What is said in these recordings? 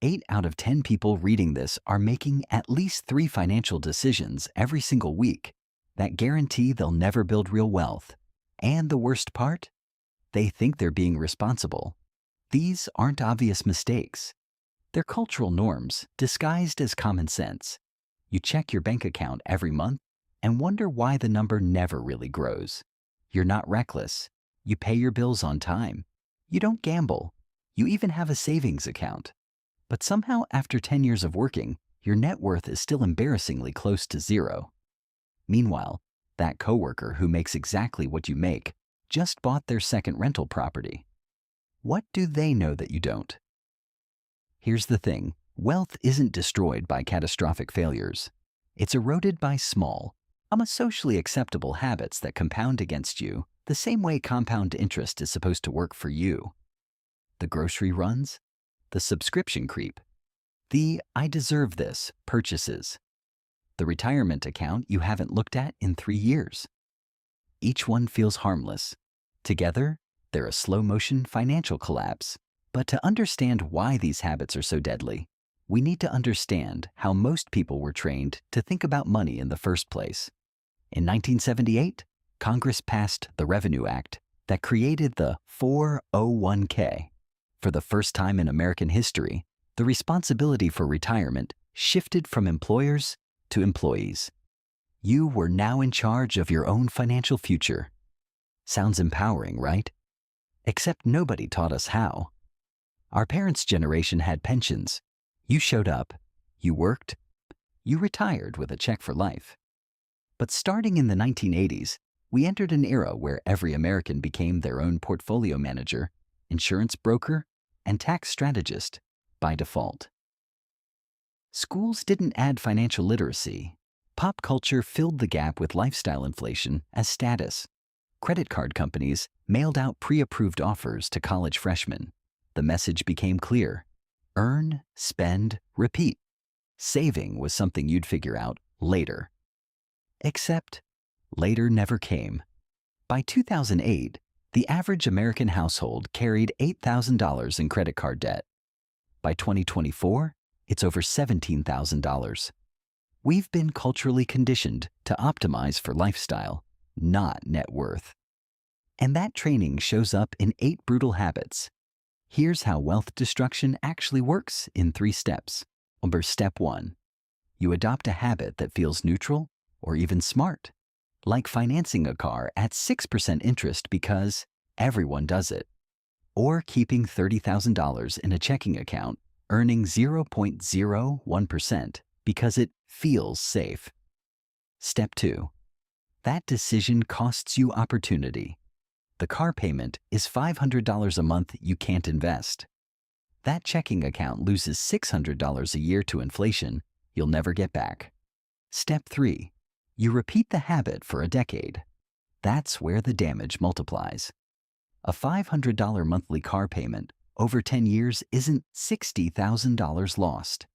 8 out of 10 people reading this are making at least 3 financial decisions every single week that guarantee they'll never build real wealth. And the worst part? They think they're being responsible. These aren't obvious mistakes. They're cultural norms disguised as common sense. You check your bank account every month and wonder why the number never really grows. You're not reckless. You pay your bills on time. You don't gamble. You even have a savings account. But somehow, after 10 years of working, your net worth is still embarrassingly close to zero. Meanwhile, that coworker who makes exactly what you make just bought their second rental property. What do they know that you don't? Here's the thing. Wealth isn't destroyed by catastrophic failures. It's eroded by small, almost socially acceptable habits that compound against you the same way compound interest is supposed to work for you. The grocery runs, the subscription creep, the "I deserve this" purchases, the retirement account you haven't looked at in 3 years. Each one feels harmless. Together, they're a slow-motion financial collapse. But to understand why these habits are so deadly, we need to understand how most people were trained to think about money in the first place. In 1978, Congress passed the Revenue Act that created the 401k. For the first time in American history, the responsibility for retirement shifted from employers to employees. You were now in charge of your own financial future. Sounds empowering, right? Except nobody taught us how. Our parents' generation had pensions. You showed up, you worked, you retired with a check for life. But starting in the 1980s, we entered an era where every American became their own portfolio manager, insurance broker, and tax strategist by default. Schools didn't add financial literacy. Pop culture filled the gap with lifestyle inflation as status. Credit card companies mailed out pre-approved offers to college freshmen. The message became clear. Earn, spend, repeat. Saving was something you'd figure out later. Except, later never came. By 2008, the average American household carried $8,000 in credit card debt. By 2024, it's over $17,000. We've been culturally conditioned to optimize for lifestyle, not net worth. And that training shows up in 8 brutal habits. Here's how wealth destruction actually works in 3 steps. Step 1. You adopt a habit that feels neutral or even smart, like financing a car at 6% interest because everyone does it, or keeping $30,000 in a checking account earning 0.01% because it feels safe. Step 2. That decision costs you opportunity. The car payment is $500 a month you can't invest. That checking account loses $600 a year to inflation you'll never get back. Step 3. You repeat the habit for a decade. That's where the damage multiplies. A $500 monthly car payment over 10 years isn't $60,000 lost.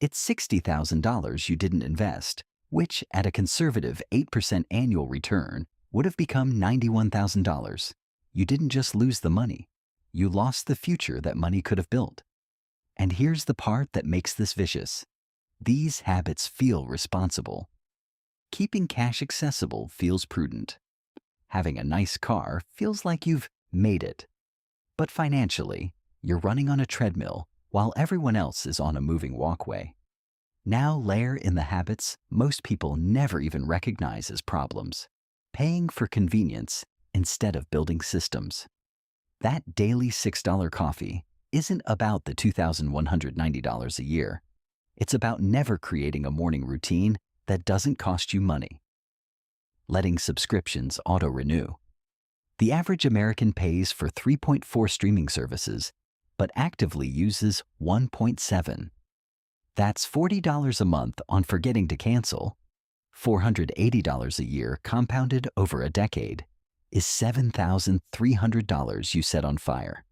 It's $60,000 you didn't invest, which at a conservative 8% annual return would have become $91,000. You didn't just lose the money. You lost the future that money could have built. And here's the part that makes this vicious. These habits feel responsible. Keeping cash accessible feels prudent. Having a nice car feels like you've made it. But financially, you're running on a treadmill while everyone else is on a moving walkway. Now layer in the habits most people never even recognize as problems. Paying for convenience instead of building systems. That daily $6 coffee isn't about the $2,190 a year. It's about never creating a morning routine that doesn't cost you money. Letting subscriptions auto-renew. The average American pays for 3.4 streaming services, but actively uses 1.7. That's $40 a month on forgetting to cancel. $480 a year compounded over a decade is $7,300 you set on fire.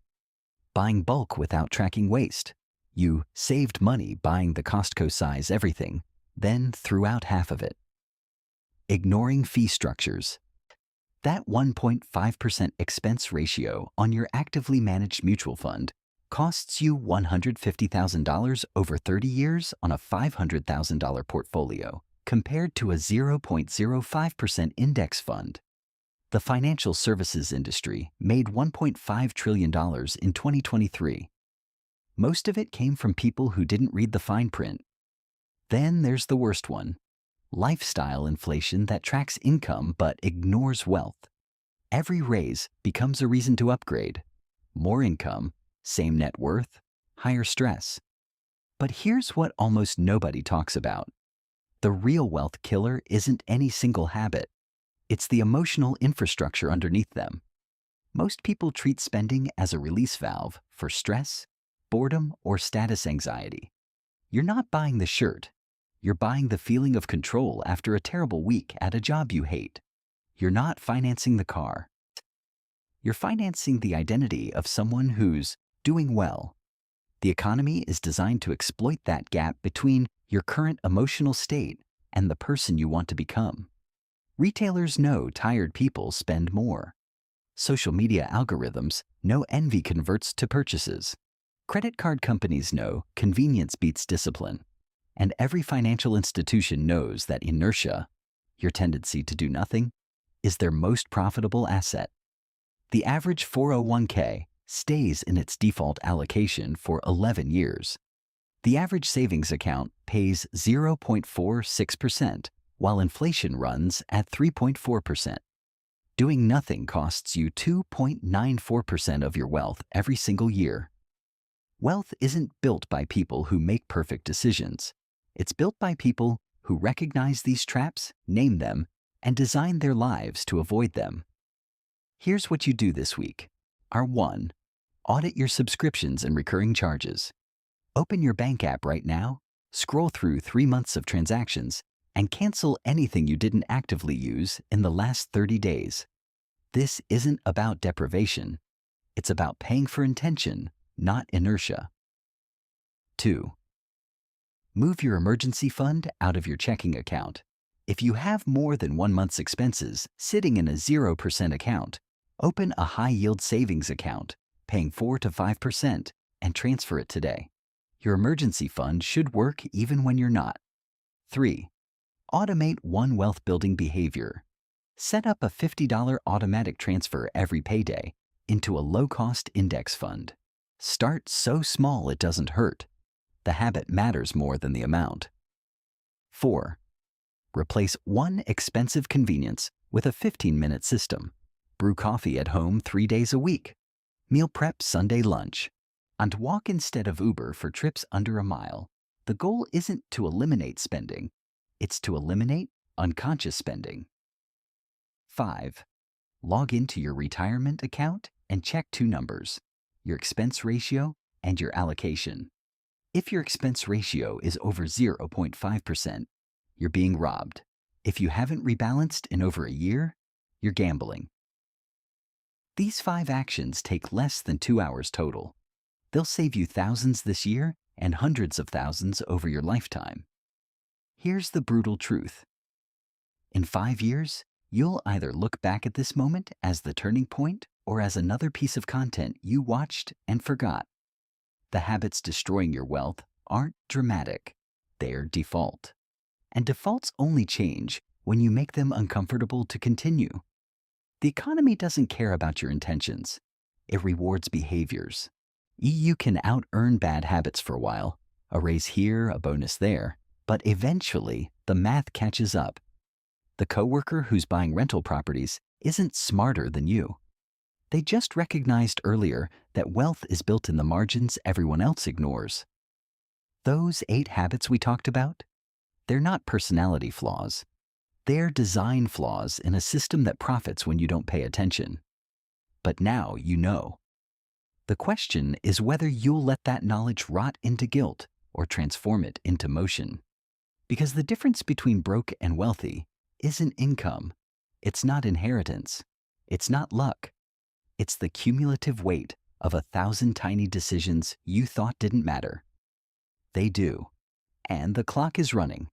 Buying bulk without tracking waste. You saved money buying the Costco size everything, then threw out half of it. Ignoring fee structures. That 1.5% expense ratio on your actively managed mutual fund costs you $150,000 over 30 years on a $500,000 portfolio, compared to a 0.05% index fund. The financial services industry made $1.5 trillion in 2023. Most of it came from people who didn't read the fine print. Then there's the worst one: lifestyle inflation that tracks income but ignores wealth. Every raise becomes a reason to upgrade. More income, same net worth, higher stress. But here's what almost nobody talks about. The real wealth killer isn't any single habit. It's the emotional infrastructure underneath them. Most people treat spending as a release valve for stress, boredom, or status anxiety. You're not buying the shirt. You're buying the feeling of control after a terrible week at a job you hate. You're not financing the car. You're financing the identity of someone who's doing well. The economy is designed to exploit that gap between your current emotional state and the person you want to become. Retailers know tired people spend more. Social media algorithms know envy converts to purchases. Credit card companies know convenience beats discipline. And every financial institution knows that inertia, your tendency to do nothing, is their most profitable asset. The average 401k stays in its default allocation for 11 years. The average savings account pays 0.46%, while inflation runs at 3.4%. Doing nothing costs you 2.94% of your wealth every single year. Wealth isn't built by people who make perfect decisions. It's built by people who recognize these traps, name them, and design their lives to avoid them. Here's what you do this week. 1. Audit your subscriptions and recurring charges. Open your bank app right now, scroll through 3 months of transactions, and cancel anything you didn't actively use in the last 30 days. This isn't about deprivation. It's about paying for intention, not inertia. 2. Move your emergency fund out of your checking account. If you have more than 1 month's expenses sitting in a 0% account, open a high-yield savings account, paying 4 to 5%, and transfer it today. Your emergency fund should work even when you're not. 3. Automate one wealth-building behavior. Set up a $50 automatic transfer every payday into a low-cost index fund. Start so small it doesn't hurt. The habit matters more than the amount. 4. Replace one expensive convenience with a 15-minute system. Brew coffee at home 3 days a week. Meal prep Sunday lunch. And walk instead of Uber for trips under a mile. The goal isn't to eliminate spending. It's to eliminate unconscious spending. 5. Log into your retirement account and check 2 numbers: your expense ratio and your allocation. If your expense ratio is over 0.5%, you're being robbed. If you haven't rebalanced in over a year, you're gambling. These 5 actions take less than 2 hours total. They'll save you thousands this year and hundreds of thousands over your lifetime. Here's the brutal truth. In 5 years, you'll either look back at this moment as the turning point or as another piece of content you watched and forgot. The habits destroying your wealth aren't dramatic. They're default. And defaults only change when you make them uncomfortable to continue. The economy doesn't care about your intentions. It rewards behaviors. You can out-earn bad habits for a while, a raise here, a bonus there, but eventually the math catches up. The coworker who's buying rental properties isn't smarter than you. They just recognized earlier that wealth is built in the margins everyone else ignores. Those 8 habits we talked about, they're not personality flaws. They're design flaws in a system that profits when you don't pay attention. But now you know. The question is whether you'll let that knowledge rot into guilt or transform it into motion. Because the difference between broke and wealthy isn't income. It's not inheritance. It's not luck. It's the cumulative weight of 1,000 tiny decisions you thought didn't matter. They do. And the clock is running.